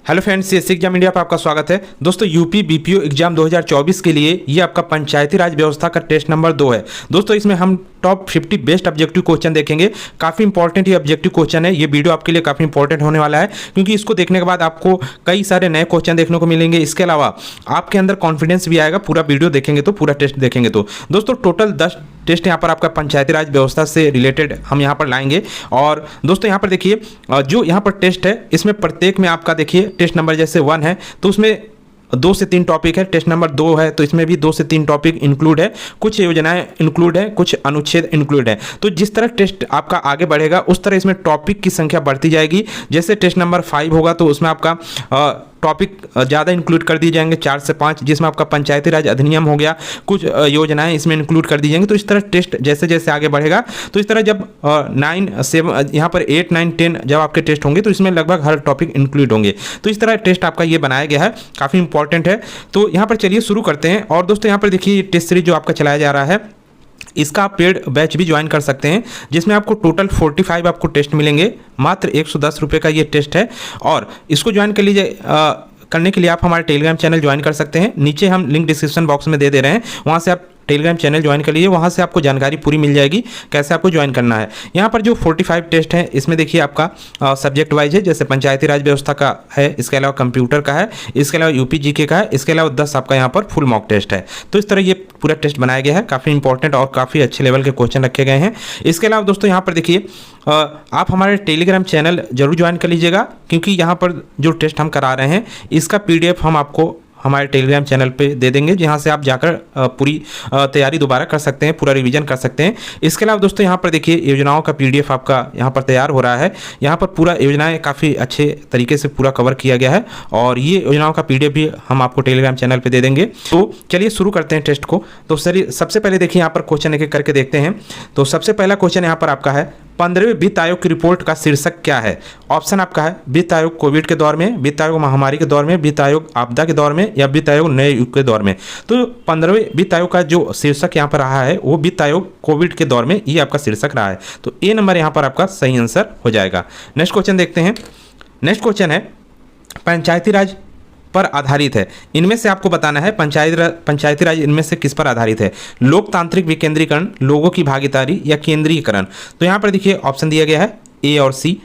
Hello friends, CSC exam India पर आपका स्वागत है। दोस्तों, यूपी बीपीओ एग्जाम 2024 के लिए ये आपका पंचायती राज व्यवस्था का टेस्ट नंबर 2 है। दोस्तों, इसमें हम टॉप 50 बेस्ट ऑब्जेक्टिव क्वेश्चन देखेंगे। काफ़ी इंपॉर्टेंट ये ऑब्जेक्टिव क्वेश्चन है। ये वीडियो आपके लिए काफ़ी इंपॉर्टेंट होने वाला है, क्योंकि इसको देखने के बाद आपको कई सारे नए क्वेश्चन देखने को मिलेंगे। इसके अलावा आपके अंदर कॉन्फिडेंस भी आएगा। पूरा वीडियो देखेंगे तो, पूरा टेस्ट देखेंगे तो। दोस्तों, टोटल 10 टेस्ट यहाँ पर आपका पंचायती राज व्यवस्था से रिलेटेड हम यहाँ पर लाएंगे। और दोस्तों, यहाँ पर देखिए, जो यहाँ पर टेस्ट है, इसमें प्रत्येक में आपका देखिए टेस्ट नंबर जैसे 1 है तो उसमें 2 से 3 टॉपिक है। टेस्ट नंबर 2 है तो इसमें भी 2 से 3 टॉपिक इंक्लूड है। कुछ योजनाएं इंक्लूड है, कुछ अनुच्छेद इंक्लूड है। तो जिस तरह टेस्ट आपका आगे बढ़ेगा उस तरह इसमें टॉपिक की संख्या बढ़ती जाएगी। जैसे टेस्ट नंबर 5 होगा तो उसमें आपका टॉपिक ज़्यादा इंक्लूड कर दिए जाएंगे, 4 से 5, जिसमें आपका पंचायती राज अधिनियम हो गया, कुछ योजनाएं इसमें इंक्लूड कर दी जाएंगी। तो इस तरह टेस्ट जैसे जैसे आगे बढ़ेगा तो इस तरह जब 9, 7 यहाँ पर 8, 9, 10 जब आपके टेस्ट होंगे तो इसमें लगभग हर टॉपिक इंक्लूड होंगे। तो इस तरह टेस्ट आपका ये बनाया गया है, काफ़ी इंपॉर्टेंट है। तो यहाँ पर चलिए शुरू करते हैं। और दोस्तों, यहाँ पर देखिए टेस्ट सीरीज जो आपका चलाया जा रहा है, इसका आप पेड बैच भी ज्वाइन कर सकते हैं, जिसमें आपको टोटल 45 आपको टेस्ट मिलेंगे। मात्र 110 रुपये का ये टेस्ट है। और इसको ज्वाइन कर लीजिए। करने के लिए आप हमारे टेलीग्राम चैनल ज्वाइन कर सकते हैं। नीचे हम लिंक डिस्क्रिप्शन बॉक्स में दे रहे हैं, वहाँ से आप टेलीग्राम चैनल ज्वाइन कर लीजिए। वहाँ से आपको जानकारी पूरी मिल जाएगी कैसे आपको ज्वाइन करना है। यहाँ पर जो 45 टेस्ट हैं, इसमें देखिए आपका सब्जेक्ट वाइज है। जैसे पंचायती राज व्यवस्था का है, इसके अलावा कंप्यूटर का है, इसके अलावा यूपी जीके का है, इसके अलावा 10 आपका यहाँ पर फुल मॉक टेस्ट है। तो इस तरह ये पूरा टेस्ट बनाया गया है। काफ़ी इंपॉर्टेंट और काफ़ी अच्छे लेवल के क्वेश्चन रखे गए हैं। इसके अलावा दोस्तों, यहाँ पर देखिए आप हमारे टेलीग्राम चैनल जरूर ज्वाइन कर लीजिएगा, क्योंकि यहाँ पर जो टेस्ट हम करा रहे हैं इसका PDF हम आपको हमारे टेलीग्राम चैनल पे दे देंगे, जहाँ से आप जाकर पूरी तैयारी दोबारा कर सकते हैं, पूरा रिवीजन कर सकते हैं। इसके अलावा दोस्तों, यहाँ पर देखिए योजनाओं का PDF आपका यहाँ पर तैयार हो रहा है। यहाँ पर पूरा योजनाएं काफ़ी अच्छे तरीके से पूरा कवर किया गया है, और ये योजनाओं का PDF भी हम आपको टेलीग्राम चैनल पर दे देंगे। तो चलिए शुरू करते हैं टेस्ट को। तो सबसे पहले देखिए यहाँ पर क्वेश्चन एक एक करके देखते हैं। तो सबसे पहला क्वेश्चन यहाँ पर आपका है, 15वें वित्त आयोग की रिपोर्ट का शीर्षक क्या है? ऑप्शन आपका है वित्त आयोग कोविड के दौर में, वित्त आयोग महामारी के दौर में, वित्त आयोग आपदा के दौर में, या वित्त आयोग नए युग के दौर में। तो 15वें वित्त आयोग का जो शीर्षक यहाँ पर रहा है वो वित्त आयोग कोविड के दौर में, ये आपका शीर्षक रहा है। तो ए नंबर यहाँ पर आपका सही आंसर हो जाएगा। नेक्स्ट क्वेश्चन देखते हैं। नेक्स्ट क्वेश्चन है, पंचायती राज पर आधारित है, इनमें से आपको बताना है पंचायती राज इनमें से किस पर आधारित है? लोकतांत्रिक विकेंद्रीकरण, लोगों की भागीदारी, या केंद्रीयकरण। तो यहाँ पर देखिए ऑप्शन दिया गया है ए और सी,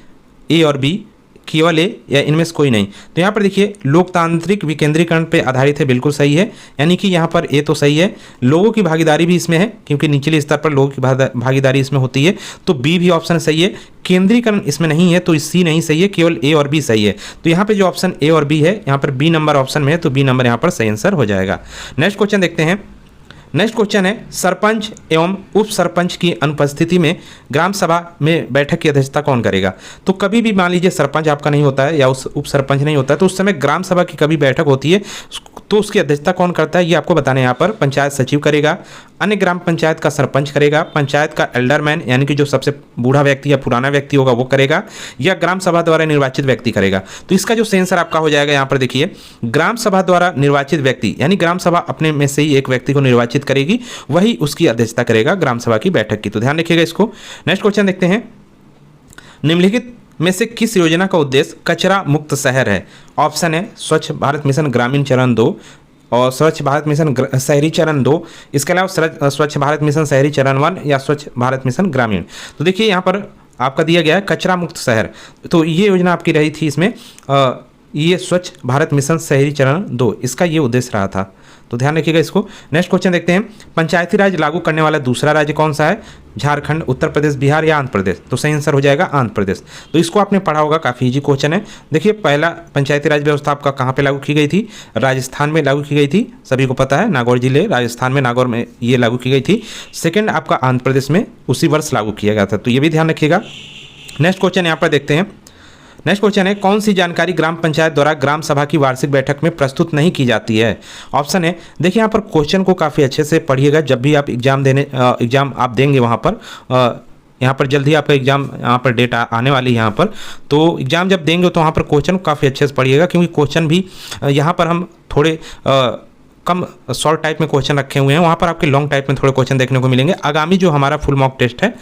ए और बी, केवल ए, या इनमें से कोई नहीं। तो यहाँ पर देखिए लोकतांत्रिक विकेंद्रीकरण पे आधारित है, बिल्कुल सही है। यानी कि यहाँ पर ए तो सही है। लोगों की भागीदारी भी इसमें है, क्योंकि निचले स्तर पर लोगों की भागीदारी इसमें होती है, तो बी भी ऑप्शन सही है। केंद्रीकरण इसमें नहीं है, तो सी नहीं सही है, केवल ए और बी सही है। तो यहाँ पे जो ऑप्शन ए और बी है, यहाँ पर बी नंबर ऑप्शन में है, तो बी नंबर यहाँ पर सही आंसर हो जाएगा। नेक्स्ट क्वेश्चन देखते हैं। नेक्स्ट क्वेश्चन है, सरपंच एवं उप सरपंच की अनुपस्थिति में ग्राम सभा में बैठक की अध्यक्षता कौन करेगा? तो कभी भी मान लीजिए सरपंच आपका नहीं होता है या उस उप सरपंच नहीं होता है, तो उस समय ग्राम सभा की कभी बैठक होती है तो उसकी अध्यक्षता कौन करता है, ये आपको बताना है। यहाँ पर पंचायत सचिव करेगा, अन्य ग्राम पंचायत का सरपंच करेगा, पंचायत का एल्डरमैन यानी कि जो सबसे बूढ़ा व्यक्ति या पुराना व्यक्ति होगा वो करेगा, या ग्राम सभा द्वारा निर्वाचित व्यक्ति करेगा। तो इसका जो सही आंसर आपका हो जाएगा, यहाँ पर देखिए ग्राम सभा द्वारा निर्वाचित व्यक्ति, यानी ग्राम सभा अपने में से ही एक व्यक्ति को निर्वाचित करेगी, वही उसकी अध्यक्षता करेगा ग्राम सभा की बैठक की। तो ध्यान रखिएगा इसको। नेक्स्ट क्वेश्चन देखते हैं। निम्नलिखित में से किस योजना का उद्देश्य कचरा मुक्त शहर है? ऑप्शन है स्वच्छ भारत मिशन ग्रामीण चरण 2 और स्वच्छ भारत मिशन शहरी चरण 2, इसके अलावा स्वच्छ भारत मिशन शहरी चरण 1, या स्वच्छ भारत मिशन ग्रामीण। तो देखिए यहाँ पर आपका दिया गया है कचरा मुक्त शहर, तो ये योजना आपकी रही थी इसमें, ये स्वच्छ भारत मिशन शहरी चरण 2, इसका ये उद्देश्य रहा था। तो ध्यान रखिएगा इसको। नेक्स्ट क्वेश्चन देखते हैं। पंचायती राज लागू करने वाला दूसरा राज्य कौन सा है? झारखंड, उत्तर प्रदेश, बिहार, या आंध्र प्रदेश? तो सही आंसर हो जाएगा आंध्र प्रदेश। तो इसको आपने पढ़ा होगा, काफ़ी इजी क्वेश्चन है। देखिए पहला पंचायती राज व्यवस्था आपका कहाँ पे लागू की गई थी? राजस्थान में लागू की गई थी, सभी को पता है, नागौर जिले राजस्थान में, नागौर में ये लागू की गई थी। सेकेंड आपका आंध्र प्रदेश में उसी वर्ष लागू किया गया था, तो ये भी ध्यान रखिएगा। नेक्स्ट क्वेश्चन यहाँ पर देखते हैं। नेक्स्ट क्वेश्चन है, कौन सी जानकारी ग्राम पंचायत द्वारा ग्राम सभा की वार्षिक बैठक में प्रस्तुत नहीं की जाती है? ऑप्शन है, देखिए यहाँ पर क्वेश्चन को काफ़ी अच्छे से पढ़िएगा। जब भी आप एग्जाम आप देंगे वहाँ पर, यहाँ पर जल्द ही आपका एग्जाम यहाँ पर डेट आने वाली है यहाँ पर, तो एग्जाम जब देंगे तो वहाँ पर क्वेश्चन काफ़ी अच्छे से पढ़िएगा, क्योंकि क्वेश्चन भी यहाँ पर हम थोड़े कम शॉर्ट टाइप में क्वेश्चन रखे हुए हैं, वहाँ पर आपके लॉन्ग टाइप में थोड़े क्वेश्चन देखने को मिलेंगे। आगामी जो हमारा फुल मॉक टेस्ट है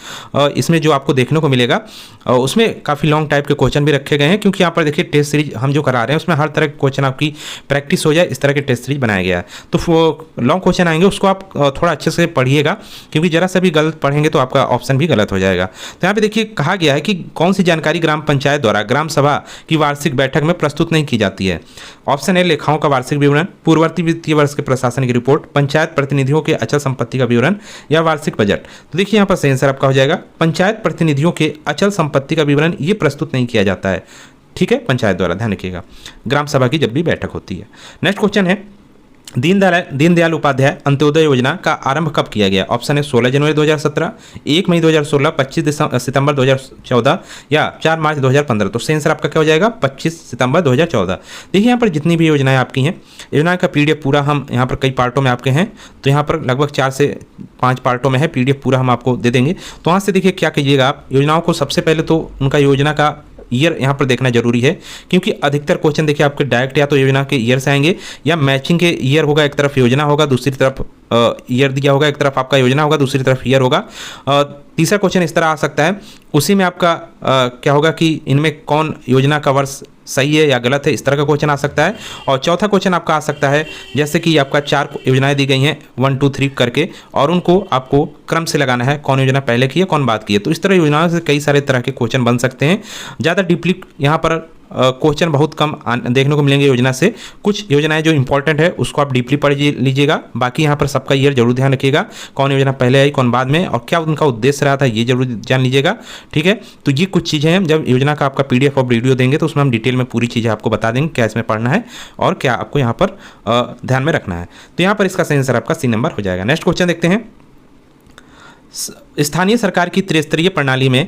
इसमें जो आपको देखने को मिलेगा उसमें काफ़ी लॉन्ग टाइप के क्वेश्चन भी रखे गए हैं, क्योंकि यहाँ पर देखिए टेस्ट सीरीज हम जो करा रहे हैं उसमें हर तरह के क्वेश्चन आपकी प्रैक्टिस हो जाए इस तरह के टेस्ट सीरीज बनाया गया है। तो लॉन्ग क्वेश्चन आएंगे उसको आप थोड़ा अच्छे से पढ़िएगा, क्योंकि जरा सा भी गलत पढ़ेंगे तो आपका ऑप्शन भी गलत हो जाएगा। तो यहाँ पे देखिए कहा गया है कि कौन सी जानकारी ग्राम पंचायत द्वारा ग्राम सभा की वार्षिक बैठक में प्रस्तुत नहीं की जाती है। ऑप्शन ए लेखाओं का वार्षिक विवरण, पूर्ववर्ती वित्तीय वर्ष के प्रशासन की रिपोर्ट, पंचायत प्रतिनिधियों के अचल संपत्ति का विवरण या वार्षिक बजट। तो देखिए यहाँ पर सही आंसर आपका हो जाएगा पंचायत प्रतिनिधियों के अचल संपत्ति का विवरण ये प्रस्तुत नहीं किया जाता है, ठीक है, पंचायत द्वारा, ध्यान रखिएगा, ग्राम सभा की जब भी बैठक होती है। नेक्स्ट क्वेश्चन है दीनदयाल उपाध्याय अंत्योदय योजना का आरंभ कब किया गया। ऑप्शन है 16 जनवरी 2017, 1 मई 2016, 25 सितंबर 2014 या 4 मार्च 2015। तो सही आंसर आपका क्या हो जाएगा 25 सितंबर 2014। देखिए यहाँ पर जितनी भी योजनाएं आपकी हैं, योजना का पीडीएफ पूरा हम यहाँ पर कई पार्टों में आपके हैं, तो यहाँ पर लगभग 4 से 5 पार्टों में है, पीडीएफ पूरा हम आपको दे देंगे। तो वहाँ से देखिए क्या कीजिएगा आप योजनाओं को, सबसे पहले तो उनका योजना का ईयर यहाँ पर देखना जरूरी है, क्योंकि अधिकतर क्वेश्चन देखिए आपके डायरेक्ट या तो योजना के ईयर से आएंगे या मैचिंग के ईयर होगा, एक तरफ योजना होगा दूसरी तरफ ईयर दिया होगा, एक तरफ आपका योजना होगा दूसरी तरफ ईयर होगा। तीसरा क्वेश्चन इस तरह आ सकता है, उसी में आपका क्या होगा कि इनमें कौन योजना का वर्ष सही है या गलत है, इस तरह का क्वेश्चन आ सकता है। और चौथा क्वेश्चन आपका आ सकता है जैसे कि आपका 4 योजनाएं दी गई हैं 1 2 3 करके, और उनको आपको क्रम से लगाना है, कौन योजना पहले की है कौन बाद की है। तो इस तरह योजनाओं से कई सारे तरह के क्वेश्चन बन सकते हैं। ज़्यादा डीपली यहाँ पर क्वेश्चन बहुत कम देखने को मिलेंगे योजना से। कुछ योजनाएं जो इंपॉर्टेंट है उसको आप डीपली पढ़ लीजिएगा, बाकी यहाँ पर सबका ईयर जरूर ध्यान रखिएगा, कौन योजना पहले आई कौन बाद में और क्या उनका उद्देश्य रहा था ये जरूर जान लीजिएगा, ठीक है। तो ये कुछ चीज़ें हैं, जब योजना का आपका पीडीएफ और वीडियो देंगे तो उसमें हम डिटेल में पूरी चीज़ें आपको बता देंगे क्या इसमें पढ़ना है और क्या आपको यहाँ पर ध्यान में रखना है। तो यहाँ पर इसका सही आंसर आपका C नंबर हो जाएगा। नेक्स्ट क्वेश्चन देखते हैं, स्थानीय सरकार की त्रिस्तरीय प्रणाली में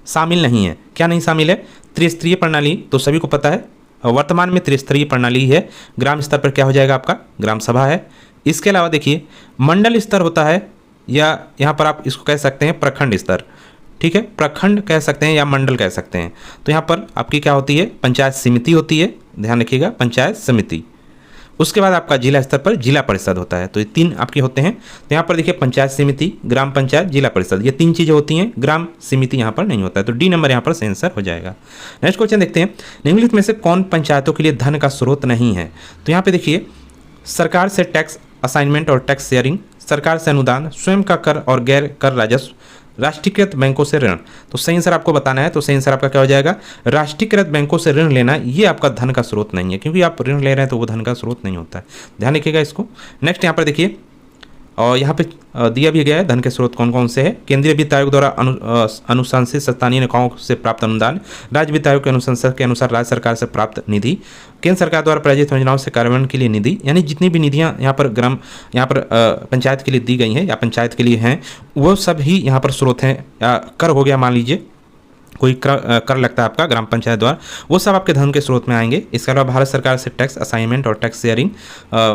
शामिल नहीं है। क्या नहीं शामिल है? त्रिस्तरीय प्रणाली तो सभी को पता है, वर्तमान में त्रिस्तरीय प्रणाली है। ग्राम स्तर पर क्या हो जाएगा आपका ग्राम सभा है। इसके अलावा देखिए मंडल स्तर होता है, या यहाँ पर आप इसको कह सकते हैं प्रखंड स्तर, ठीक है, प्रखंड कह सकते हैं या मंडल कह सकते हैं। तो यहाँ पर आपकी क्या होती है पंचायत समिति होती है, ध्यान रखिएगा पंचायत समिति। उसके बाद आपका जिला स्तर पर जिला परिषद होता है। तो ये 3 आपके होते हैं। तो यहाँ पर देखिए पंचायत समिति, ग्राम पंचायत, जिला परिषद, ये 3 चीज़ें होती हैं, ग्राम समिति यहाँ पर नहीं होता है। तो D नंबर यहाँ पर सही आंसर हो जाएगा। नेक्स्ट क्वेश्चन देखते हैं, निम्नलिखित में से कौन पंचायतों के लिए धन का स्रोत नहीं है। तो यहाँ पे देखिए सरकार से टैक्स असाइनमेंट और टैक्स शेयरिंग, सरकार से अनुदान, स्वयं का कर और गैर कर राजस्व, राष्ट्रीयकृत बैंकों से ऋण। तो सही आंसर आपको बताना है, तो सही आंसर आपका क्या हो जाएगा राष्ट्रीयकृत बैंकों से ऋण लेना, ये आपका धन का स्रोत नहीं है, क्योंकि आप ऋण ले रहे हैं तो वो धन का स्रोत नहीं होता है, ध्यान रखिएगा इसको। नेक्स्ट यहाँ पर देखिए और यहाँ पे दिया भी गया है धन के स्रोत कौन कौन से हैं। केंद्रीय वित्त आयोग द्वारा अनुशंसित स्थानीय निकायों से प्राप्त अनुदान, राज्य वित्त आयोग के अनुशंसा के अनुसार राज्य सरकार से प्राप्त निधि, केंद्र सरकार द्वारा प्रायोजित योजनाओं से कार्यान्वयन के लिए निधि, यानी जितनी भी निधियाँ यहाँ पर पंचायत के लिए दी गई हैं या पंचायत के लिए हैं वो सब ही यहाँ पर स्रोत हैं। कर हो गया, मान लीजिए कोई कर लगता है आपका ग्राम पंचायत द्वारा, वो सब आपके धन के स्रोत में आएंगे। इसके अलावा भारत सरकार से टैक्स असाइनमेंट और टैक्स शेयरिंग,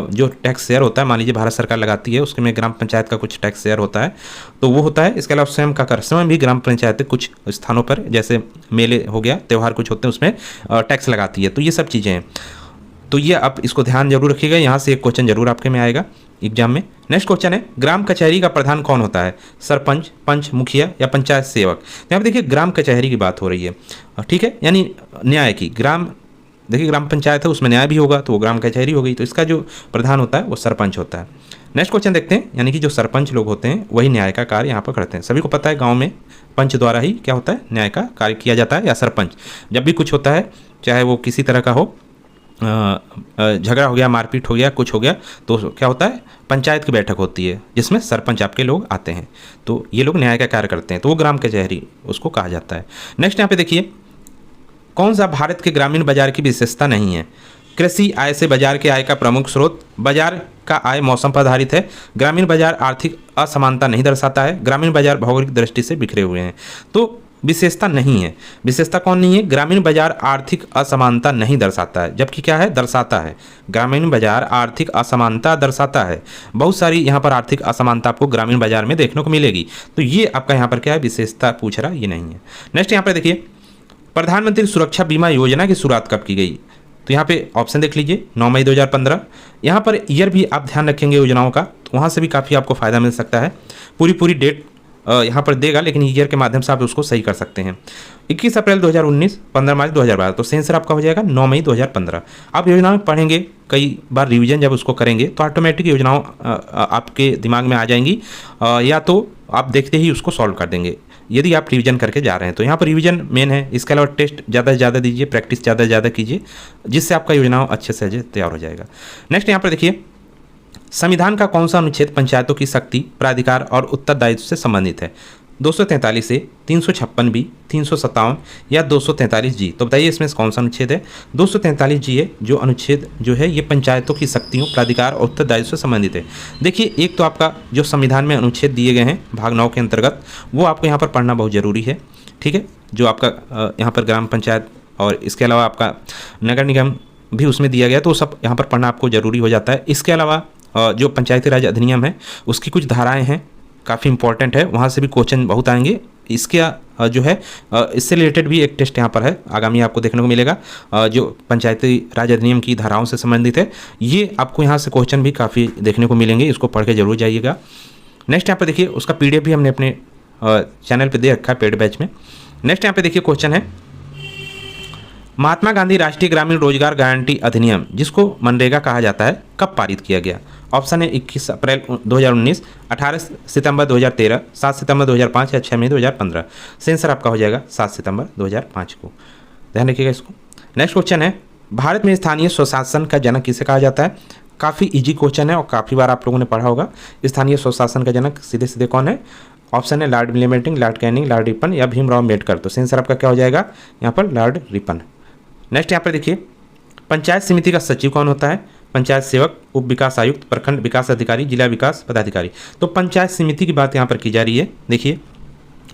जो टैक्स शेयर होता है मान लीजिए भारत सरकार लगाती है, उसके में ग्राम पंचायत का कुछ टैक्स शेयर होता है तो वो होता है। इसके अलावा स्वयं का कर, स्वयं भी ग्राम पंचायत कुछ स्थानों पर जैसे मेले हो गया, त्यौहार कुछ होते हैं उसमें टैक्स लगाती है। तो ये सब चीज़ें हैं, तो ये आप इसको ध्यान जरूर रखिएगा, यहाँ से एक क्वेश्चन जरूर आपके में आएगा एग्जाम में। नेक्स्ट क्वेश्चन है, ग्राम कचहरी का प्रधान कौन होता है, सरपंच, पंच, मुखिया या पंचायत सेवक। यहाँ पर देखिए ग्राम कचहरी की बात हो रही है, ठीक है, यानी न्याय की। देखिए ग्राम पंचायत है उसमें न्याय भी होगा तो वो ग्राम कचहरी हो गई, तो इसका जो प्रधान होता है वो सरपंच होता है। नेक्स्ट क्वेश्चन देखते हैं, यानी कि जो सरपंच लोग होते हैं वही न्याय का कार्य यहाँ पर करते हैं। सभी को पता है गाँव में पंच द्वारा ही क्या होता है न्याय का कार्य किया जाता है, या सरपंच जब भी कुछ होता है चाहे वो किसी तरह का हो, झगड़ा हो गया, मारपीट हो गया, कुछ हो गया, तो क्या होता है पंचायत की बैठक होती है जिसमें सरपंच आपके लोग आते हैं, तो ये लोग न्याय का कार्य करते हैं, तो वो ग्राम कचहरी उसको कहा जाता है। नेक्स्ट यहाँ पे देखिए कौन सा भारत के ग्रामीण बाजार की विशेषता नहीं है। कृषि आय से बाजार के आय का प्रमुख स्रोत, बाजार का आय मौसम पर आधारित है, ग्रामीण बाजार आर्थिक असमानता नहीं दर्शाता है, ग्रामीण बाजार भौगोलिक दृष्टि से बिखरे हुए हैं। तो विशेषता नहीं है, विशेषता कौन नहीं है, ग्रामीण बाजार आर्थिक असमानता नहीं दर्शाता है, जबकि क्या है दर्शाता है, ग्रामीण बाजार आर्थिक असमानता दर्शाता है। बहुत सारी यहाँ पर आर्थिक असमानता आपको ग्रामीण बाजार में देखने को मिलेगी, तो ये आपका यहाँ पर क्या है विशेषता पूछ रहा, ये नहीं है। नेक्स्ट यहाँ पर देखिए प्रधानमंत्री सुरक्षा बीमा योजना की शुरुआत कब की गई। तो यहाँ पे ऑप्शन देख लीजिए 9 मई 2015। यहाँ पर ईयर भी आप ध्यान रखेंगे योजनाओं का, तो वहाँ से भी काफ़ी आपको फ़ायदा मिल सकता है। पूरी डेट यहाँ पर देगा, लेकिन ईयर के माध्यम से आप उसको सही कर सकते हैं। 21 अप्रैल 2019, 15 मार्च 2012, तो सही आंसर आपका हो जाएगा 9 मई 2015। आप योजनाओं में पढ़ेंगे, कई बार रिवीजन जब उसको करेंगे तो ऑटोमेटिक योजनाओं आपके दिमाग में आ जाएंगी, या तो आप देखते ही उसको सॉल्व कर देंगे यदि आप रिवीजन करके जा रहे हैं। तो यहाँ पर रिवीजन मेन है, इसके अलावा टेस्ट ज़्यादा से ज़्यादा दीजिए, प्रैक्टिस ज़्यादा से ज़्यादा कीजिए, जिससे आपका योजनाओं अच्छे से तैयार हो जाएगा। नेक्स्ट यहाँ पर देखिए, संविधान का कौन सा अनुच्छेद पंचायतों की शक्ति, प्राधिकार और उत्तरदायित्व से संबंधित है? 243 ए, 356 बी, 357 या 243 जी। तो बताइए इसमें कौन सा अनुच्छेद है? 243 जी है जो अनुच्छेद जो है ये पंचायतों की शक्तियों, प्राधिकार और उत्तरदायित्व से संबंधित है। देखिए, एक तो आपका जो संविधान में अनुच्छेद दिए गए हैं भाग 9 के अंतर्गत, वो आपको यहाँ पर पढ़ना बहुत ज़रूरी है। ठीक है, जो आपका यहाँ पर ग्राम पंचायत और इसके अलावा आपका नगर निगम भी उसमें दिया गया, तो सब यहाँ पर पढ़ना आपको ज़रूरी हो जाता है। इसके अलावा जो पंचायती राज अधिनियम है उसकी कुछ धाराएं हैं, काफ़ी इंपॉर्टेंट है, वहाँ से भी क्वेश्चन बहुत आएंगे। इसके जो है इससे रिलेटेड भी एक टेस्ट यहाँ पर है, आगामी आपको देखने को मिलेगा, जो पंचायती राज अधिनियम की धाराओं से संबंधित है। ये आपको यहाँ से क्वेश्चन भी काफ़ी देखने को मिलेंगे, इसको पढ़ के जरूर जाइएगा। नेक्स्ट यहाँ पर देखिए, उसका PDF भी हमने अपने चैनल पर दे रखा है पेड बैच में। नेक्स्ट यहाँ पर देखिए क्वेश्चन है, महात्मा गांधी राष्ट्रीय ग्रामीण रोजगार गारंटी अधिनियम, जिसको मनरेगा कहा जाता है, कब पारित किया गया? ऑप्शन है 21 अप्रैल 2019, 18 सितंबर 2013, 7 सितंबर 2005 या 6 मई 2015। सही आंसर आपका हो जाएगा 7 सितंबर 2005 को, ध्यान रखिएगा इसको। नेक्स्ट क्वेश्चन है, भारत में स्थानीय स्वशासन का जनक किसे कहा जाता है? काफ़ी इजी क्वेश्चन है और काफ़ी बार आप लोगों ने पढ़ा होगा। स्थानीय स्वशासन का जनक सीधे सीधे कौन है? ऑप्शन है Lord William, Lord Canning, Lord Ripon या भीमराव अम्बेडकर। तो सही आंसर आपका क्या हो जाएगा यहाँ पर? Lord Ripon. नेक्स्ट यहाँ पर देखिए, पंचायत समिति का सचिव कौन होता है? पंचायत सेवक, उप विकास आयुक्त, प्रखंड विकास अधिकारी, जिला विकास पदाधिकारी। तो पंचायत समिति की बात यहाँ पर की जा रही है। देखिए,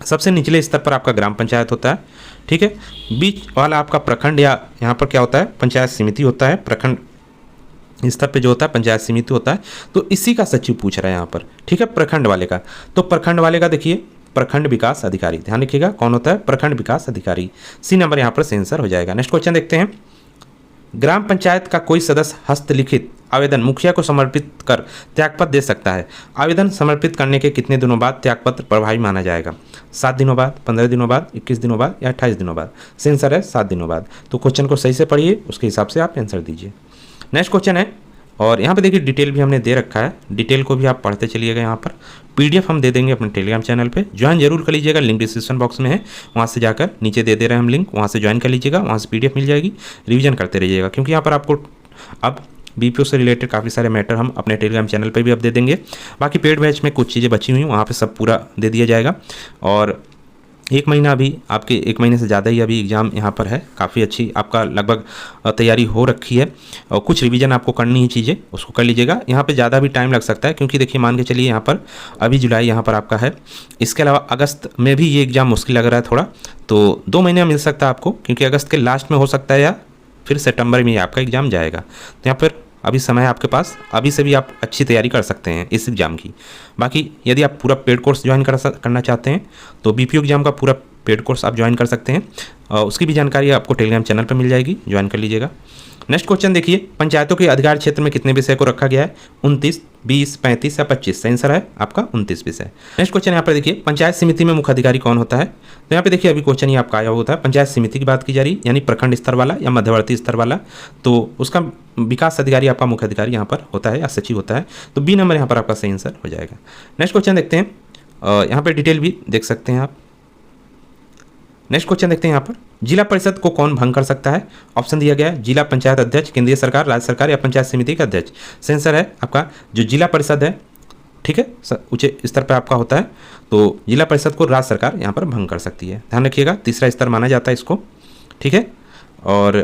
सबसे निचले स्तर पर आपका ग्राम पंचायत होता है, ठीक है, बीच वाला आपका प्रखंड या यहाँ पर क्या होता है? पंचायत समिति होता है। प्रखंड स्तर पे जो होता है पंचायत समिति होता है। तो इसी का सचिव पूछ रहा है यहाँ पर, ठीक है, प्रखंड वाले का। तो प्रखंड वाले का देखिए, प्रखंड विकास अधिकारी, ध्यान रखिएगा कौन होता है? प्रखंड विकास अधिकारी। सी नंबर यहाँ पर सही आंसर हो जाएगा। नेक्स्ट क्वेश्चन देखते हैं, ग्राम पंचायत का कोई सदस्य हस्तलिखित आवेदन मुखिया को समर्पित कर त्यागपत्र दे सकता है। आवेदन समर्पित करने के कितने दिनों बाद त्यागपत्र प्रभावी माना जाएगा? 7 दिनों बाद, 15 दिनों बाद, 21 दिनों बाद या 28 दिनों बाद? सही आंसर है 7 दिनों बाद। तो क्वेश्चन को सही से पढ़िए, उसके हिसाब से आप आंसर दीजिए। नेक्स्ट क्वेश्चन है, और यहाँ पे देखिए डिटेल भी हमने दे रखा है, डिटेल को भी आप पढ़ते चलिएगा। यहाँ पर PDF हम दे देंगे अपने टेलीग्राम चैनल पे, ज्वाइन जरूर कर लीजिएगा, लिंक डिस्क्रिप्शन बॉक्स में है, वहाँ से जाकर नीचे दे रहे हैं हम लिंक, वहाँ से ज्वाइन कर लीजिएगा, वहाँ से PDF मिल जाएगी, रिवीजन करते रहिएगा। क्योंकि यहाँ पर आपको अब BPO से रिलेटेड काफ़ी सारे मैटर हम अपने टेलीग्राम चैनल पर भी अब दे देंगे। बाकी पेड बैच में कुछ चीज़ें बची हुई हैं, वहाँ पर सब पूरा दे दिया जाएगा। और 1 महीना अभी आपके 1 महीने से ज़्यादा ही अभी एग्ज़ाम यहाँ पर है, काफ़ी अच्छी आपका लगभग तैयारी हो रखी है, और कुछ रिवीजन आपको करनी ही चीज़ें उसको कर लीजिएगा। यहाँ पे ज़्यादा भी टाइम लग सकता है, क्योंकि देखिए मान के चलिए यहाँ पर अभी जुलाई यहाँ पर आपका है, इसके अलावा अगस्त में भी ये एग्ज़ाम मुश्किल लग रहा है थोड़ा, तो 2 महीने मिल सकता है आपको, क्योंकि अगस्त के लास्ट में हो सकता है या फिर सितंबर में आपका एग्ज़ाम जाएगा। तो यहाँ पर अभी समय है आपके पास, अभी से भी आप अच्छी तैयारी कर सकते हैं इस एग्ज़ाम की। बाकी यदि आप पूरा पेड कोर्स ज्वाइन करना चाहते हैं तो BPO एग्ज़ाम का पूरा पेड कोर्स आप ज्वाइन कर सकते हैं, उसकी भी जानकारी आपको टेलीग्राम चैनल पर मिल जाएगी, ज्वाइन कर लीजिएगा। नेक्स्ट क्वेश्चन देखिए, पंचायतों के अधिकार क्षेत्र में कितने विषय को रखा गया है? 29, 20, 35 या 25? सही आंसर है आपका 29 विषय। नेक्स्ट क्वेश्चन यहाँ पर देखिए, पंचायत समिति में मुख्य अधिकारी कौन होता है? तो यहाँ पे देखिए अभी क्वेश्चन ये आपका आया होता है, पंचायत समिति की बात की जा रही, यानी प्रखंड स्तर वाला या मध्यवर्ती स्तर वाला, तो उसका विकास अधिकारी आपका मुख्य अधिकारी यहाँ पर होता है या सचिव होता है। तो B नंबर यहाँ पर आपका सही आंसर हो जाएगा। नेक्स्ट क्वेश्चन देखते हैं, यहाँ पर डिटेल भी देख सकते हैं आप। नेक्स्ट क्वेश्चन देखते हैं यहाँ पर, जिला परिषद को कौन भंग कर सकता है? ऑप्शन दिया गया है, जिला पंचायत अध्यक्ष, केंद्रीय सरकार, राज्य सरकार या पंचायत समिति का अध्यक्ष। सही आंसर है आपका जो जिला परिषद है, ठीक है, ऊंचे स्तर पर आपका होता है, तो जिला परिषद को राज्य सरकार यहाँ पर भंग कर सकती है। ध्यान रखिएगा, तीसरा स्तर माना जाता है इसको, ठीक है, और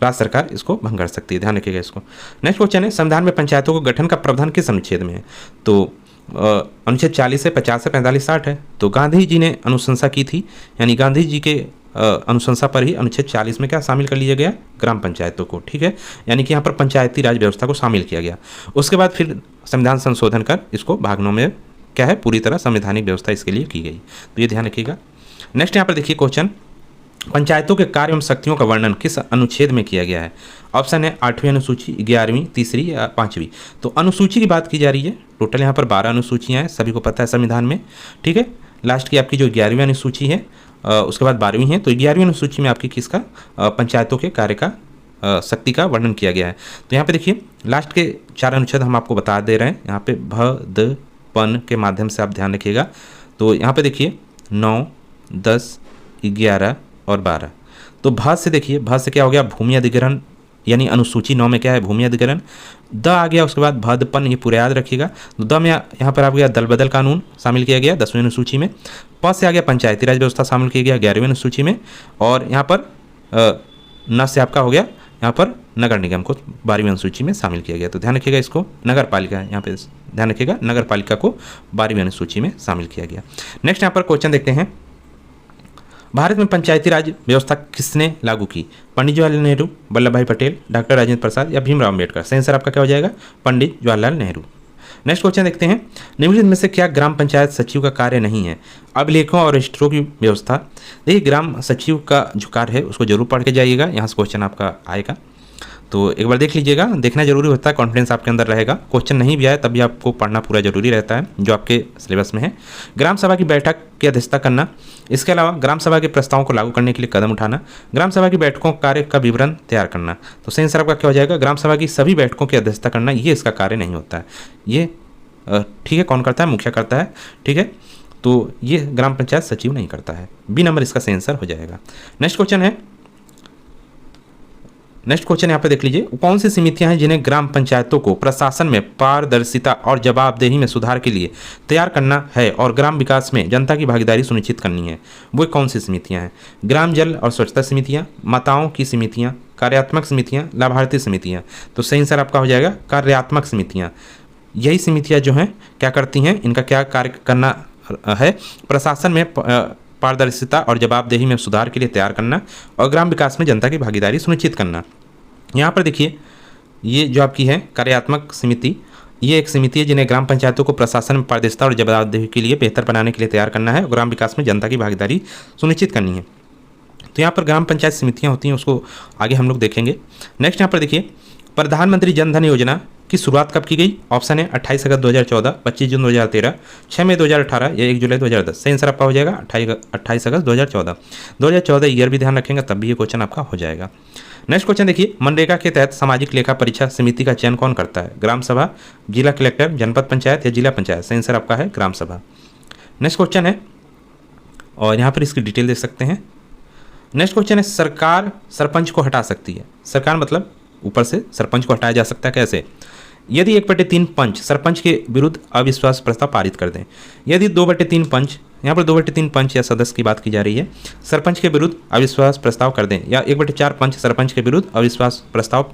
राज्य सरकार इसको भंग कर सकती है, ध्यान रखिएगा इसको। नेक्स्ट क्वेश्चन है, संविधान में पंचायतों को गठन का प्रावधान किस अनुच्छेद में है? तो अनुच्छेद 40 से 50 से 45 60 है। तो गांधी जी ने अनुशंसा की थी, यानी गांधी जी के अनुशंसा पर ही अनुच्छेद 40 में क्या शामिल कर लिया गया? ग्राम पंचायतों को, ठीक है, यानी कि यहाँ पर पंचायती राज व्यवस्था को शामिल किया गया। उसके बाद फिर संविधान संशोधन कर इसको भाग 9 में क्या है, पूरी तरह संवैधानिक व्यवस्था इसके लिए की गई। तो ये ध्यान रखिएगा। नेक्स्ट यहाँ पर देखिए क्वेश्चन, पंचायतों के कार्य एवं शक्तियों का वर्णन किस अनुच्छेद में किया गया है? ऑप्शन है 8वीं अनुसूची, 11वीं, तीसरी या 5वीं। तो अनुसूची की बात की जा रही है। टोटल यहाँ पर 12 अनुसूचियाँ हैं, सभी को पता है संविधान में, ठीक है। लास्ट की आपकी जो 11वीं अनुसूची है, उसके बाद 12वीं है। तो 11वीं अनुसूची में आपकी किसका पंचायतों के कार्य का शक्ति का वर्णन किया गया है। तो यहाँ पे देखिए लास्ट के 4 अनुच्छेद हम आपको बता दे रहे हैं। यहाँ पे भ, द, पन के माध्यम से आप ध्यान रखिएगा। तो यहाँ पे देखिए 9, 10, 11 और 12। तो भ से देखिए, भ से क्या हो गया? भूमि अधिग्रहण, यानी अनुसूची 9 में क्या है? भूमि अधिग्रहण। द आ गया, उसके बाद भद पन, ये पूरा याद रखिएगा। तो द में यहाँ पर आ गया दल बदल कानून शामिल किया गया 10वीं अनुसूची में। प से आ गया पंचायती राज व्यवस्था शामिल किया गया 11वीं अनुसूची में। और यहाँ पर न से आपका हो गया यहाँ पर नगर निगम को 12वीं अनुसूची में शामिल किया गया। तो ध्यान रखिएगा इसको, नगर पालिका यहाँ पे ध्यान रखिएगा, नगर पालिका को 12वीं अनुसूची में शामिल किया गया। नेक्स्ट यहाँ पर क्वेश्चन देखते हैं, भारत में पंचायती राज व्यवस्था किसने लागू की? पंडित जवाहरलाल नेहरू, वल्लभ भाई पटेल, डॉक्टर राजेंद्र प्रसाद या भीमराव अम्बेडकर? सही आंसर आपका क्या हो जाएगा? पंडित जवाहरलाल नेहरू। नेक्स्ट क्वेश्चन देखते हैं, निम्नलिखित में से क्या ग्राम पंचायत सचिव का कार्य नहीं है? अभिलेखों और रजिस्टरों की व्यवस्था। देखिए ग्राम सचिव का जो कार्य है उसको जरूर पढ़ के जाइएगा, यहाँ से क्वेश्चन आपका आएगा, तो एक बार देख लीजिएगा। देखना जरूरी होता है, कॉन्फिडेंस आपके अंदर रहेगा। क्वेश्चन नहीं भी आए तब भी आपको पढ़ना पूरा जरूरी रहता है जो आपके सिलेबस में है। ग्राम सभा की बैठक की अध्यक्षता करना, इसके अलावा ग्राम सभा के प्रस्तावों को लागू करने के लिए कदम उठाना, ग्राम सभा की बैठकों कार्य का विवरण तैयार करना। तो सही आंसर आपका क्या हो जाएगा? ग्राम सभा की सभी बैठकों की अध्यक्षता करना, ये इसका कार्य नहीं होता है। ये ठीक है, कौन करता है? मुखिया करता है, ठीक है। तो ये ग्राम पंचायत सचिव नहीं करता है। बी नंबर इसका सही आंसर हो जाएगा। नेक्स्ट क्वेश्चन यहाँ पे देख लीजिए, कौन सी समितियां हैं जिन्हें ग्राम पंचायतों को प्रशासन में पारदर्शिता और जवाबदेही में सुधार के लिए तैयार करना है और ग्राम विकास में जनता की भागीदारी सुनिश्चित करनी है? वो कौन सी समितियां हैं? ग्राम जल और स्वच्छता समितियां, माताओं की समितियां, कार्यात्मक समितियां, लाभार्थी समितियां। तो सही आंसर आपका हो जाएगा कार्यात्मक समितियां। यही समितियां जो हैं क्या करती हैं, इनका क्या कार्य करना है? प्रशासन में पारदर्शिता और जवाबदेही में सुधार के लिए तैयार करना और ग्राम विकास में जनता की भागीदारी सुनिश्चित करना। यहाँ पर देखिए ये जो आपकी है कार्यात्मक समिति, ये एक समिति है जिन्हें ग्राम पंचायतों को प्रशासन में पारदर्शिता और जवाबदेही के लिए बेहतर बनाने के लिए तैयार करना है और ग्राम विकास में जनता की भागीदारी सुनिश्चित करनी है। तो यहाँ पर ग्राम पंचायत समितियाँ होती हैं, उसको आगे हम लोग देखेंगे। नेक्स्ट यहाँ पर देखिए, प्रधानमंत्री जन धन योजना की शुरुआत कब की गई? ऑप्शन है 28 अगस्त 2014, 25 जून 2013, 6 मई 2018 या 1 जुलाई 2010। सही आंसर आपका हो जाएगा 28 अगस्त 2014। 2014 ईयर भी ध्यान रखेंगे तब भी ये क्वेश्चन आपका हो जाएगा। नेक्स्ट क्वेश्चन देखिए, मनरेगा के तहत सामाजिक लेखा परीक्षा समिति का चयन कौन करता है? ग्राम सभा, जिला कलेक्टर, जनपद पंचायत या जिला पंचायत? सही आंसर आपका है ग्राम सभा। नेक्स्ट क्वेश्चन है, और यहाँ पर इसकी डिटेल देख सकते हैं। नेक्स्ट क्वेश्चन है, सरकार सरपंच को हटा सकती है? सरकार मतलब ऊपर से सरपंच को हटाया जा सकता है, कैसे? यदि 1/3 पंच सरपंच के विरुद्ध अविश्वास प्रस्ताव पारित कर दें, यदि 2/3 पंच, यहाँ पर 2/3 पंच या सदस्य की बात की जा रही है, सरपंच के विरुद्ध अविश्वास प्रस्ताव कर दें, या 1/4 पंच सरपंच के विरुद्ध अविश्वास प्रस्ताव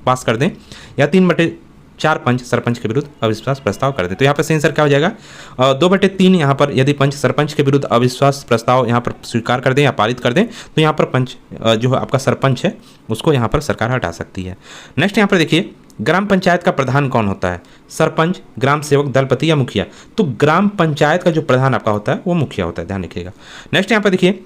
पास कर दें, या 3/4 पंच सरपंच के विरुद्ध अविश्वास प्रस्ताव कर दें। तो यहाँ पर सही आंसर क्या हो जाएगा? 2/3 यहाँ पर यदि पंच सरपंच के विरुद्ध अविश्वास प्रस्ताव यहाँ पर स्वीकार कर दें या पारित कर दें तो यहाँ पर पंच जो आपका सरपंच है उसको यहाँ पर सरकार हटा सकती है। नेक्स्ट यहाँ पर देखिए, ग्राम पंचायत का प्रधान कौन होता है? सरपंच, ग्राम सेवक, दलपति या मुखिया? तो ग्राम पंचायत का जो प्रधान आपका होता है वो मुखिया होता है, ध्यान रखिएगा। नेक्स्ट यहाँ पर देखिए,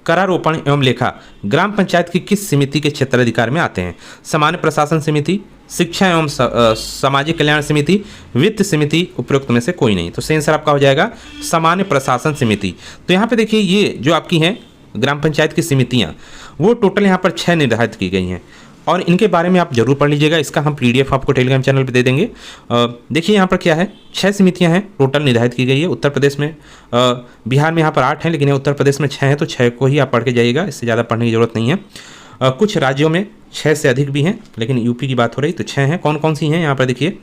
करारोपण एवं लेखा ग्राम पंचायत की किस समिति के क्षेत्राधिकार में आते हैं? सामान्य प्रशासन समिति, शिक्षा एवं सामाजिक कल्याण समिति, वित्त समिति, उपरोक्त में से कोई नहीं। तो सही आंसर आपका हो जाएगा सामान्य प्रशासन समिति। तो यहाँ पे देखिए ये जो आपकी हैं ग्राम पंचायत की समितियाँ वो टोटल यहाँ पर 6 निर्धारित की गई हैं और इनके बारे में आप जरूर पढ़ लीजिएगा। इसका हम PDF आपको टेलीग्राम चैनल पे दे देंगे। देखिए यहाँ पर क्या है, 6 समितियाँ हैं टोटल निर्धारित की गई है। उत्तर प्रदेश में, बिहार में यहाँ पर 8 हैं, लेकिन उत्तर प्रदेश में 6 हैं, तो 6 को ही आप पढ़ के जाइएगा, इससे ज़्यादा पढ़ने की जरूरत नहीं है। कुछ राज्यों में 6 से अधिक भी हैं, लेकिन यूपी की बात हो रही तो 6 हैं। कौन कौन सी हैं यहाँ पर देखिए,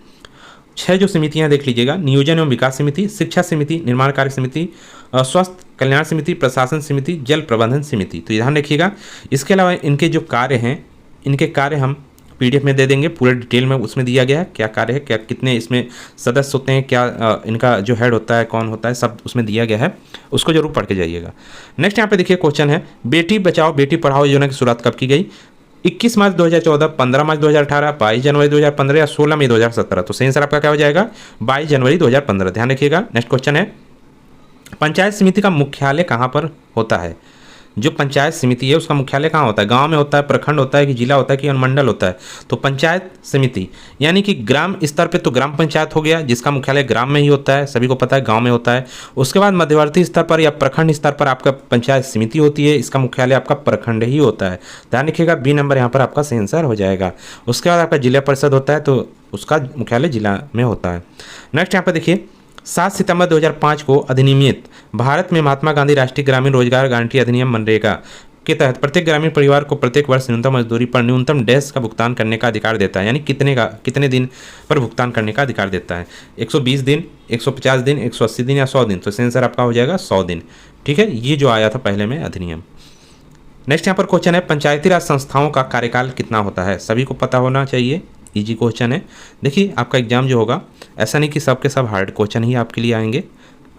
6 जो समितियाँ देख लीजिएगा, नियोजन एवं विकास समिति, शिक्षा समिति, निर्माण कार्य समिति, स्वास्थ्य कल्याण समिति, प्रशासन समिति, जल प्रबंधन समिति। तो ध्यान रखिएगा। इसके अलावा इनके जो कार्य हैं, इनके कार्य हम PDF में दे देंगे, पूरे डिटेल में उसमें दिया गया है क्या कार्य है, क्या कितने इसमें सदस्य होते हैं, क्या इनका जो हेड होता है कौन होता है, सब उसमें दिया गया है, उसको जरूर पढ़ के जाइएगा। नेक्स्ट यहाँ पे देखिए क्वेश्चन है, बेटी बचाओ बेटी पढ़ाओ योजना की शुरुआत कब की गई? 21 मार्च 2014, 15 मार्च 2018, 22 जनवरी 2015 या 16 मई 2017? तो सही आंसर आपका क्या हो जाएगा? 22 जनवरी 2015। ध्यान रखिएगा। नेक्स्ट क्वेश्चन है, पंचायत समिति का मुख्यालय कहाँ पर होता है? जो पंचायत समिति है उसका मुख्यालय कहाँ होता है, गांव में होता है, प्रखंड होता है कि जिला होता है कि अनुमंडल होता है। तो पंचायत समिति यानी कि ग्राम स्तर पे तो ग्राम पंचायत हो गया जिसका मुख्यालय ग्राम में ही होता है, सभी को पता है गांव में होता है। उसके बाद मध्यवर्ती स्तर पर या प्रखंड स्तर पर आपका पंचायत समिति होती है, इसका मुख्यालय आपका प्रखंड ही होता है। ध्यान रखिएगा, बी नंबर यहाँ पर आपका सही आंसर हो जाएगा। उसके बाद आपका जिला परिषद होता है तो उसका मुख्यालय जिला में होता है। नेक्स्ट यहाँ पर देखिए 7 सितंबर 2005 को अधिनियमित भारत में महात्मा गांधी राष्ट्रीय ग्रामीण रोजगार गारंटी अधिनियम मनरेगा के तहत प्रत्येक ग्रामीण परिवार को प्रत्येक वर्ष न्यूनतम मजदूरी पर न्यूनतम डैश का भुगतान करने का अधिकार देता है। यानी कितने दिन पर भुगतान करने का अधिकार देता है, 120 दिन, 150 दिन, 180 दिन या 100 दिन। तो आंसर आपका हो जाएगा 100 दिन। ठीक है, ये जो आया था पहले में अधिनियम। नेक्स्ट यहाँ पर क्वेश्चन है पंचायती राज संस्थाओं का कार्यकाल कितना होता है, सभी को पता होना चाहिए, इजी क्वेश्चन है। देखिए आपका एग्जाम जो होगा ऐसा नहीं कि सबके सब हार्ड क्वेश्चन ही आपके लिए आएंगे,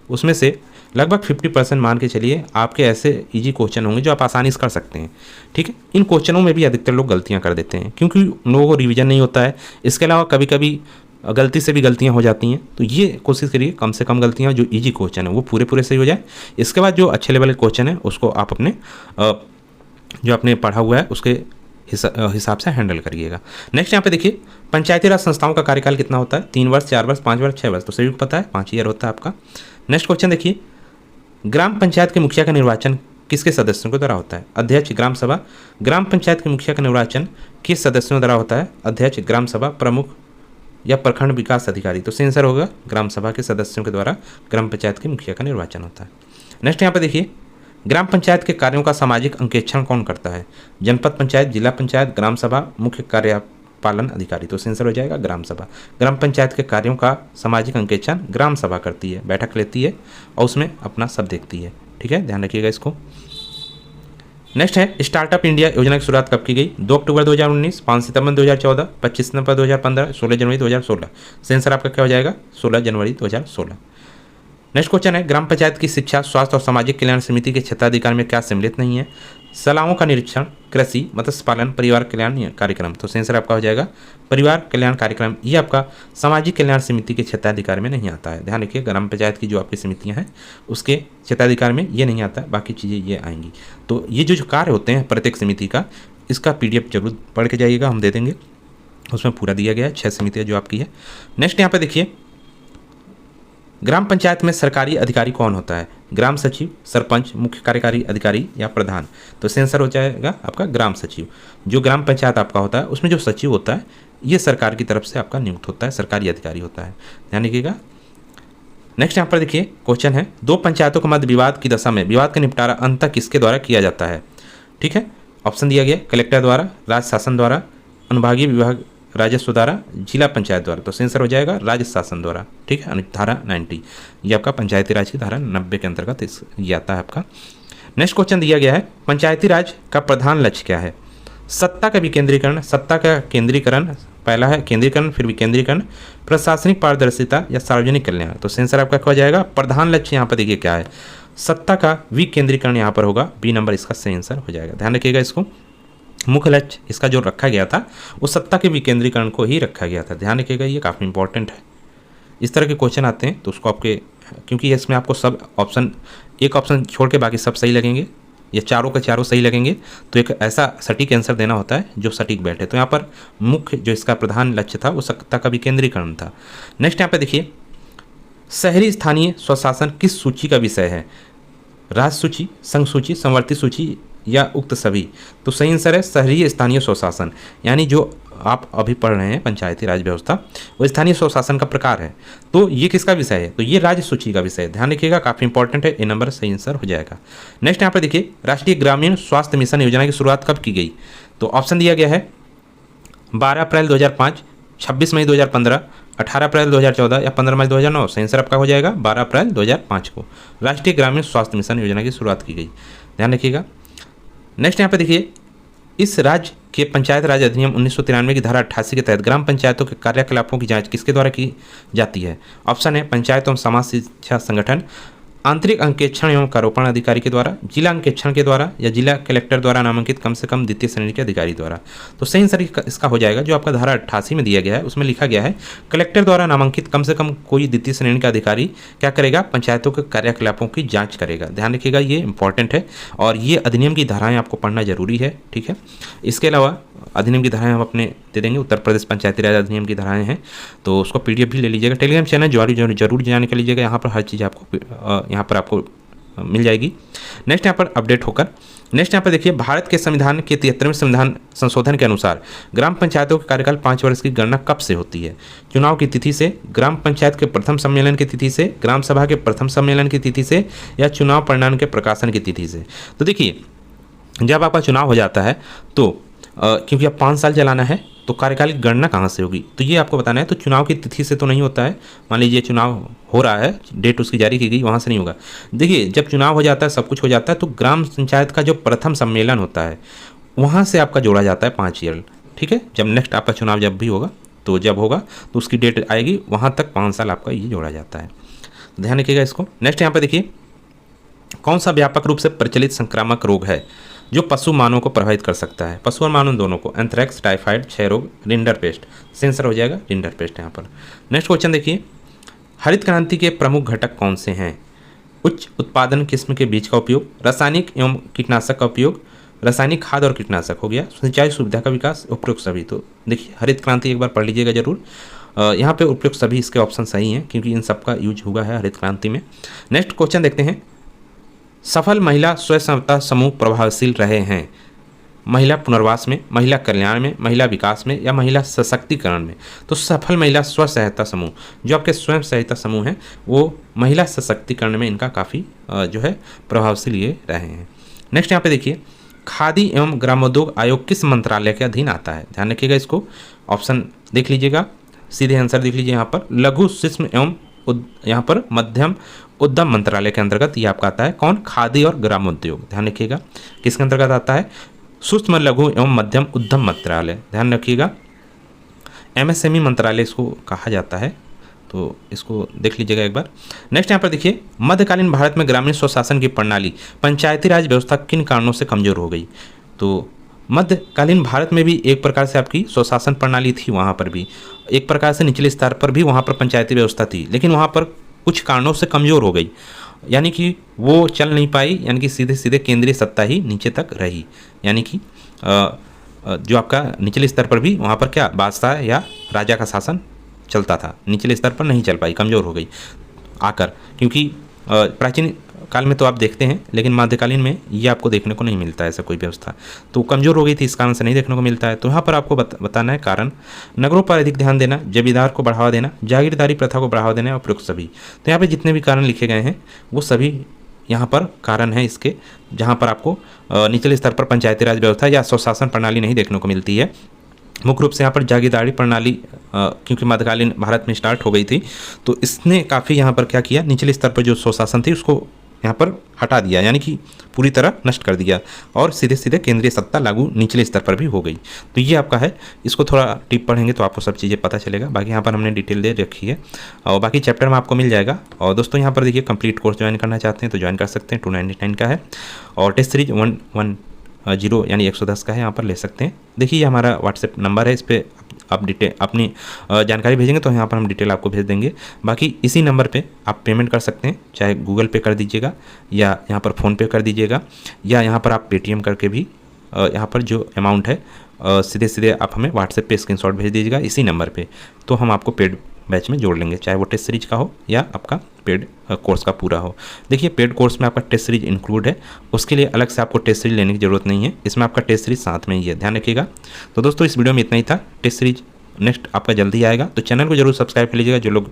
उसमें से लगभग 50% मान के चलिए आपके ऐसे इजी क्वेश्चन होंगे जो आप आसानी से कर सकते हैं। ठीक है, इन क्वेश्चनों में भी अधिकतर लोग गलतियां कर देते हैं क्योंकि उन लोगों को रिवीजन नहीं होता है। इसके अलावा कभी कभी गलती से भी गलतियां हो जाती हैं, तो ये कोशिश करिए कम से कम गलतियां, जो इजी क्वेश्चन है वो पूरे सही हो जाए। इसके बाद जो अच्छे लेवल के क्वेश्चन है उसको आप अपने जो आपने पढ़ा हुआ है उसके हिसाब से हैंडल करिएगा। नेक्स्ट यहाँ पे देखिए पंचायती राज संस्थाओं का कार्यकाल कितना होता है, 3 वर्ष, 4 वर्ष, 5 वर्ष, 6 वर्ष। तो सभी को पता है 5 ईयर होता है आपका। नेक्स्ट क्वेश्चन देखिए ग्राम पंचायत के मुखिया का निर्वाचन किसके सदस्यों के द्वारा होता है, अध्यक्ष, ग्राम सभा। ग्राम पंचायत के मुखिया का निर्वाचन किस सदस्यों द्वारा होता है, अध्यक्ष, ग्राम सभा, प्रमुख या प्रखंड विकास अधिकारी। तो आंसर होगा ग्राम सभा के सदस्यों के द्वारा ग्राम पंचायत के मुखिया का निर्वाचन होता है। नेक्स्ट यहाँ पे देखिए ग्राम पंचायत के कार्यों का सामाजिक अंकेक्षण कौन करता है, जनपद पंचायत, जिला पंचायत, ग्राम सभा, मुख्य कार्यपालन अधिकारी। तो आंसर हो जाएगा ग्राम सभा। ग्राम पंचायत के कार्यों का सामाजिक अंकेक्षण ग्राम सभा करती है, बैठक लेती है और उसमें अपना सब देखती है। ठीक है, ध्यान रखिएगा इसको। नेक्स्ट है स्टार्टअप इंडिया योजना की शुरुआत कब की गई, 2 अक्टूबर 2019, 5 सितंबर 2014, 25 सितंबर 2015, 16 जनवरी 2016। आंसर आपका क्या हो जाएगा 16 जनवरी 2016। नेक्स्ट क्वेश्चन है ग्राम पंचायत की शिक्षा, स्वास्थ्य और सामाजिक कल्याण समिति के क्षेत्राधिकार में क्या सम्मिलित नहीं है, सलाहों का निरीक्षण, कृषि, मत्स्य पालन, परिवार कल्याण कार्यक्रम। तो आंसर आपका हो जाएगा परिवार कल्याण कार्यक्रम। ये आपका सामाजिक कल्याण समिति के क्षेत्राधिकार में नहीं आता है। ध्यान रखिए ग्राम पंचायत की जो आपकी समितियां हैं उसके क्षेत्राधिकार में ये नहीं आता है, बाकी चीज़ें ये आएंगी। तो ये जो कार्य होते हैं प्रत्येक समिति का, इसका PDF जरूर पढ़ के जाइएगा, हम दे देंगे, उसमें पूरा दिया गया है 6 समितियाँ जो आपकी है। नेक्स्ट यहाँ पर देखिए ग्राम पंचायत में सरकारी अधिकारी कौन होता है, ग्राम सचिव, सरपंच, मुख्य कार्यकारी अधिकारी या प्रधान। तो आंसर हो जाएगा आपका ग्राम सचिव। जो ग्राम पंचायत आपका होता है उसमें जो सचिव होता है ये सरकार की तरफ से आपका नियुक्त होता है, सरकारी अधिकारी होता है, ध्यान रखिएगा। नेक्स्ट यहाँ पर देखिए क्वेश्चन है 2 पंचायतों के मध्य विवाद की दशा में विवाद का निपटारा अंततः किसके द्वारा किया जाता है। ठीक है, ऑप्शन दिया गया कलेक्टर द्वारा, राज्य शासन द्वारा, अनुभागीय विभाग राजस्व द्वारा, जिला पंचायत द्वारा। तो आंसर हो जाएगा राज्य शासन द्वारा। ठीक है, धारा 90 ये आपका पंचायती राज की धारा 90 के अंतर्गत ये आता है आपका। नेक्स्ट क्वेश्चन दिया गया है पंचायती राज का प्रधान लक्ष्य क्या है, सत्ता का विकेंद्रीकरण, सत्ता का केंद्रीकरण, पहला है केंद्रीकरण फिर विकेंद्रीकरण, प्रशासनिक पारदर्शिता या सार्वजनिक कल्याण। तो आंसर आपका क्या हो जाएगा प्रधान लक्ष्य यहाँ पर देखिए क्या है, सत्ता का विकेंद्रीकरण यहाँ पर होगा, बी नंबर इसका सही आंसर हो जाएगा। ध्यान रखिएगा इसको, मुख्य लक्ष्य इसका जो रखा गया था वो सत्ता के विकेंद्रीकरण को ही रखा गया था। ध्यान रखिएगा ये काफ़ी इंपॉर्टेंट है। इस तरह के क्वेश्चन आते हैं तो उसको आपके, क्योंकि इसमें आपको सब ऑप्शन, एक ऑप्शन छोड़ के बाकी सब सही लगेंगे या चारों के चारों सही लगेंगे, तो एक ऐसा सटीक आंसर देना होता है जो सटीक बैठे। तो यहाँ पर मुख्य जो इसका प्रधान लक्ष्य था वो सत्ता का विकेंद्रीकरण था। नेक्स्ट यहाँ पे देखिए शहरी स्थानीय स्वशासन किस सूची का विषय है, राज्य सूची, संघ सूची, संवर्ती सूची या उक्त सभी। तो सही आंसर है शहरी स्थानीय स्वशासन, यानी जो आप अभी पढ़ रहे हैं पंचायती राज व्यवस्था वो स्थानीय स्वशासन का प्रकार है। तो ये किसका विषय है, तो ये राज्य सूची का विषय है। ध्यान रखिएगा काफ़ी इंपॉर्टेंट है, ए नंबर सही आंसर हो जाएगा। नेक्स्ट यहाँ पर देखिए राष्ट्रीय ग्रामीण स्वास्थ्य मिशन योजना की शुरुआत कब की गई। तो ऑप्शन दिया गया है 12 अप्रैल 2005, 26 मई 2015, 18 अप्रैल 2014 या 15 मई 2009। सही आंसर आपका हो जाएगा 12 अप्रैल 2005 को राष्ट्रीय ग्रामीण स्वास्थ्य मिशन योजना की शुरुआत की गई। ध्यान रखिएगा। नेक्स्ट यहाँ पे देखिए इस राज्य के पंचायत राज अधिनियम 1993 की धारा 88 के तहत ग्राम पंचायतों के कार्यकलापों की जांच किसके द्वारा की जाती है। ऑप्शन है पंचायत एवं समाज शिक्षा संगठन, आंतरिक अंकेक्षण एवं कारोपण अधिकारी के द्वारा, जिला अंकेक्षण के द्वारा या जिला कलेक्टर द्वारा नामांकित कम से कम द्वितीय श्रेणी के अधिकारी द्वारा। तो सही आंसर इसका हो जाएगा जो आपका धारा 88 में दिया गया है, उसमें लिखा गया है कलेक्टर द्वारा नामांकित कम से कम कोई द्वितीय श्रेणी का अधिकारी क्या करेगा, पंचायतों के कार्यकलापों की जांच करेगा। ध्यान रखिएगा, ये इंपॉर्टेंट है और ये अधिनियम की धाराएं आपको पढ़ना जरूरी है, ठीक है। इसके अलावा अधिनियम की धाराएं हम अपने दे देंगे, उत्तर प्रदेश पंचायती राज अधिनियम की धाराएं हैं, तो उसको पीडीएफ भी ले लीजिएगा। टेलीग्राम चैनल जरूर ज्वाइन कर लीजिएगा, यहाँ पर हर चीज़ आपको मिल जाएगी। नेक्स्ट यहाँ पर अपडेट होकर नेक्स्ट यहाँ पर देखिए, भारत के संविधान के 73वें संविधान संशोधन के अनुसार ग्राम पंचायतों के कार्यकाल 5 वर्ष की गणना कब से होती है? चुनाव की तिथि से, ग्राम पंचायत के प्रथम सम्मेलन की तिथि से, ग्राम सभा के प्रथम सम्मेलन की तिथि से, या चुनाव परिणाम के प्रकाशन की तिथि से। तो देखिए, जब आपका चुनाव हो जाता है तो क्योंकि अब 5 साल चलाना है तो कार्यकाल की गणना कहाँ से होगी, तो ये आपको बताना है। तो चुनाव की तिथि से तो नहीं होता है, मान लीजिए चुनाव हो रहा है, डेट उसकी जारी की गई, वहाँ से नहीं होगा। देखिए, जब चुनाव हो जाता है, सब कुछ हो जाता है, तो ग्राम पंचायत का जो प्रथम सम्मेलन होता है वहाँ से आपका जोड़ा जाता है 5 ईयर, ठीक है। जब नेक्स्ट आपका चुनाव जब भी होगा तो जब होगा तो उसकी डेट आएगी, वहाँ तक 5 साल आपका ये जोड़ा जाता है, ध्यान रखिएगा इसको। नेक्स्ट यहाँ पर देखिए, कौन सा व्यापक रूप से प्रचलित संक्रामक रोग है जो पशु मानव को प्रभावित कर सकता है? पशु और मानव दोनों को, एंथ्रेक्स, टाइफाइड, क्षय रोग, रिंडरपेस्ट। सेंसर हो जाएगा रिंडरपेस्ट यहाँ पर। नेक्स्ट क्वेश्चन देखिए, हरित क्रांति के प्रमुख घटक कौन से हैं? उच्च उत्पादन किस्म के बीज का उपयोग, रासायनिक एवं कीटनाशक का उपयोग, रासायनिक खाद और कीटनाशक हो गया, सिंचाई सुविधा का विकास, उपयुक्त सभी। तो देखिए, हरित क्रांति एक बार पढ़ लीजिएगा जरूर। यहाँ पे उपयुक्त सभी इसके ऑप्शन सही हैं क्योंकि इन सब का यूज हुआ है हरित क्रांति में। नेक्स्ट क्वेश्चन देखते हैं, सफल महिला स्वयं सहायता समूह प्रभावशील रहे हैं महिला पुनर्वास में, महिला कल्याण में, महिला विकास में, या महिला सशक्तिकरण में? तो सफल महिला स्व सहायता समूह, जो आपके स्वयं सहायता समूह हैं, वो महिला सशक्तिकरण में इनका काफ़ी जो है प्रभावशील ये रहे हैं। नेक्स्ट यहाँ पे देखिए, खादी एवं ग्रामोद्योग आयोग किस मंत्रालय के अधीन आता है? ध्यान रखिएगा इसको, ऑप्शन देख लीजिएगा, सीधे आंसर देख लीजिए यहाँ पर, लघु सूक्ष्म एवं यहाँ पर मध्यम उद्यम मंत्रालय के अंतर्गत ये आपका आता है। कौन? खादी और ग्रामोद्योग। ध्यान रखिएगा किसके अंतर्गत आता है? सूक्ष्म लघु एवं मध्यम उद्यम मंत्रालय। ध्यान रखिएगा, एमएसएमई मंत्रालय इसको कहा जाता है, तो इसको देख लीजिएगा एक बार। नेक्स्ट यहाँ पर देखिए, मध्यकालीन भारत में ग्रामीण स्वशासन की प्रणाली, पंचायती राज व्यवस्था किन कारणों से कमजोर हो गई? तो मध्यकालीन भारत में भी एक प्रकार से आपकी स्वशासन प्रणाली थी, वहाँ पर भी एक प्रकार से निचले स्तर पर भी वहाँ पर पंचायती व्यवस्था थी, लेकिन वहाँ पर कुछ कारणों से कमज़ोर हो गई, यानी कि वो चल नहीं पाई, यानी कि सीधे सीधे केंद्रीय सत्ता ही नीचे तक रही, यानी कि जो आपका निचले स्तर पर भी वहाँ पर क्या बादशाह या राजा का शासन चलता था, निचले स्तर पर नहीं चल पाई, कमज़ोर हो गई आकर। क्योंकि प्राचीन काल में तो आप देखते हैं, लेकिन मध्यकालीन में ये आपको देखने को नहीं मिलता है ऐसा कोई व्यवस्था, तो कमज़ोर हो गई थी, इस कारण से नहीं देखने को मिलता है। तो यहाँ पर आपको बताना है कारण, नगरों पर अधिक ध्यान देना, जमींदार को बढ़ावा देना, जागीरदारी प्रथा को बढ़ावा देना, और उपयुक्त सभी। तो यहाँ पर जितने भी कारण लिखे गए हैं वो सभी यहाँ पर कारण है इसके, जहाँ पर आपको निचले स्तर पर पंचायती राज व्यवस्था या स्वशासन प्रणाली नहीं देखने को मिलती है। मुख्य रूप से यहाँ पर जागीरदारी प्रणाली क्योंकि मध्यकालीन भारत में स्टार्ट हो गई थी, तो इसने काफ़ी यहाँ पर क्या किया, निचले स्तर पर जो स्वशासन थी उसको यहाँ पर हटा दिया, यानी कि पूरी तरह नष्ट कर दिया, और सीधे सीधे केंद्रीय सत्ता लागू निचले स्तर पर भी हो गई। तो ये आपका है, इसको थोड़ा टिप पढ़ेंगे तो आपको सब चीज़ें पता चलेगा। बाकी यहाँ पर हमने डिटेल दे रखी है और बाकी चैप्टर में आपको मिल जाएगा। और दोस्तों यहाँ पर देखिए, कंप्लीट कोर्स ज्वाइन करना चाहते हैं तो ज्वाइन कर सकते हैं, 299 का है, और टेस्ट सीरीज 110 यानी 110 का है, यहाँ पर ले सकते हैं। देखिए हमारा व्हाट्सएप नंबर है, इस पर आप डिटेल अपनी जानकारी भेजेंगे तो यहाँ पर हम डिटेल आपको भेज देंगे। बाकी इसी नंबर पे आप पेमेंट कर सकते हैं, चाहे गूगल पे कर दीजिएगा या यहाँ पर फ़ोन पे कर दीजिएगा, या यहाँ पर आप पेटीएम करके भी यहाँ पर जो अमाउंट है सीधे सीधे आप हमें व्हाट्सएप पे स्क्रीनशॉट भेज दीजिएगा इसी नंबर पे, तो हम आपको पेड बैच में जोड़ लेंगे, चाहे वो टेस्ट सीरीज का हो या आपका पेड कोर्स का पूरा हो। देखिए पेड कोर्स में आपका टेस्ट सीरीज इंक्लूड है, उसके लिए अलग से आपको टेस्ट सीरीज लेने की ज़रूरत नहीं है, इसमें आपका टेस्ट सीरीज साथ में ही है, ध्यान रखिएगा। तो दोस्तों इस वीडियो में इतना ही था, टेस्ट सीरीज नेक्स्ट आपका जल्दी आएगा, तो चैनल को जरूर सब्सक्राइब कर लीजिएगा जो लोग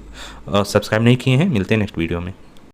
सब्सक्राइब नहीं किए हैं। मिलते हैं नेक्स्ट वीडियो में।